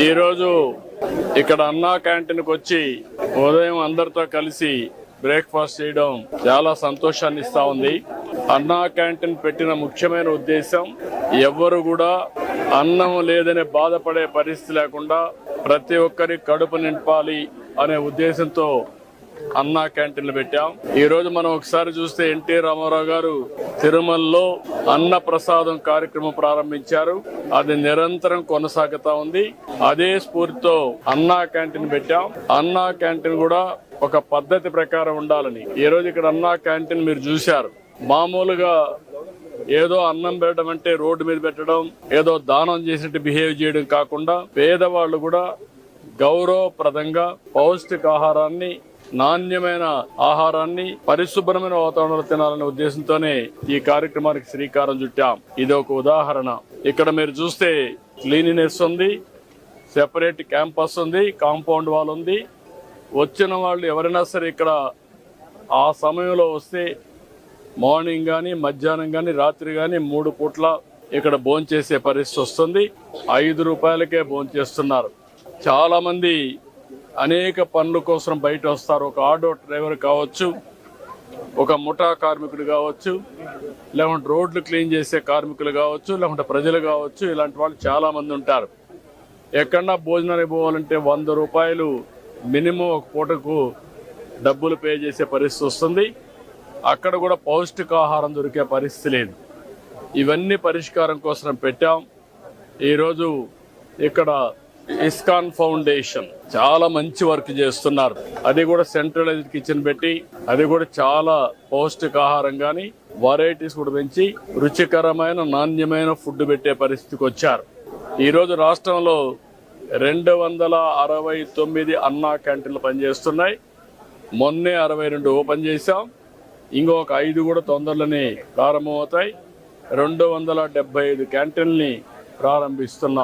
ఈరోజు ఇక్కడ అన్నా క్యాంటీన్కి వచ్చి ఉదయం అందరితో కలిసి బ్రేక్ఫాస్ట్ చేయడం చాలా సంతోషాన్ని ఇస్తా ఉంది. అన్నా క్యాంటీన్ పెట్టిన ముఖ్యమైన ఉద్దేశం ఎవ్వరు కూడా అన్నం లేదనే బాధపడే పరిస్థితి లేకుండా ప్రతి ఒక్కరి కడుపు నింపాలి అనే ఉద్దేశంతో అన్నా క్యాంటీన్లు పెట్టాం. ఈ రోజు మనం ఒకసారి చూస్తే ఎన్టీ రామారావు గారు తిరుమలలో అన్న ప్రసాదం కార్యక్రమం ప్రారంభించారు. అది నిరంతరం కొనసాగుతా ఉంది. అదే స్ఫూర్తితో అన్నా క్యాంటీన్ పెట్టాం. అన్నా క్యాంటీన్ కూడా ఒక పద్ధతి ప్రకారం ఉండాలని ఈ రోజు ఇక్కడ అన్నా క్యాంటీన్ మీరు చూశారు. మామూలుగా ఏదో అన్నం పెట్టడం అంటే రోడ్డు మీద పెట్టడం, ఏదో దానం చేసినట్టు బిహేవ్ చేయడం కాకుండా పేదవాళ్ళు కూడా గౌరవప్రదంగా పౌష్టికాహారాన్ని, నాణ్యమైన ఆహారాన్ని పరిశుభ్రమైన వాతావరణంలో తినాలనే ఉద్దేశంతోనే ఈ కార్యక్రమానికి శ్రీకారం చుట్టాం. ఇది ఒక ఉదాహరణ. ఇక్కడ మీరు చూస్తే క్లీనినెస్ ఉంది, సెపరేట్ క్యాంపస్ ఉంది, కాంపౌండ్ వాల్ ఉంది. వచ్చిన వాళ్ళు ఎవరైనా సరే ఇక్కడ ఆ సమయంలో వస్తే మార్నింగ్ కానీ, మధ్యాహ్నం కానీ, రాత్రి కానీ 3 పూట్ల ఇక్కడ భోంచేసే పరిస్థితి వస్తుంది. 5 రూపాయలకే భోంచేస్తున్నారు. చాలా మంది అనేక పనుల కోసం బయట వస్తారు. ఒక ఆటో డ్రైవర్ కావచ్చు, ఒక ముఠా కార్మికుడు కావచ్చు, లేకుంటే రోడ్లు క్లీన్ చేసే కార్మికులు కావచ్చు, లేకుంటే ప్రజలు కావచ్చు. ఇలాంటి వాళ్ళు చాలా మంది ఉంటారు. ఎక్కడన్నా భోజనానికి పోవాలంటే 100 రూపాయలు మినిమం ఒక పూటకు డబ్బులు పే చేసే పరిస్థితి వస్తుంది. అక్కడ కూడా పౌష్టికాహారం దొరికే పరిస్థితి లేదు. ఇవన్నీ పరిష్కారం కోసం పెట్టాం. ఈరోజు ఇక్కడ ఇస్కాన్ ఫౌండేషన్ చాలా మంచి వర్క్ చేస్తున్నారు. అది కూడా సెంట్రలైజ్డ్ కిచెన్ పెట్టి, అది కూడా చాలా పౌష్టికాహారం కానీ వెరైటీస్ కూడా పెంచి రుచికరమైన, నాణ్యమైన ఫుడ్ పెట్టే పరిస్థితికి వచ్చారు. ఈరోజు రాష్ట్రంలో 269 అన్నా క్యాంటీన్లు పనిచేస్తున్నాయి. మొన్నే 62 ఓపెన్ చేశాం. ఇంకొక 5 కూడా తొందరలోనే ప్రారంభమవుతాయి. 275 క్యాంటీన్ని ప్రారంభిస్తున్నాం.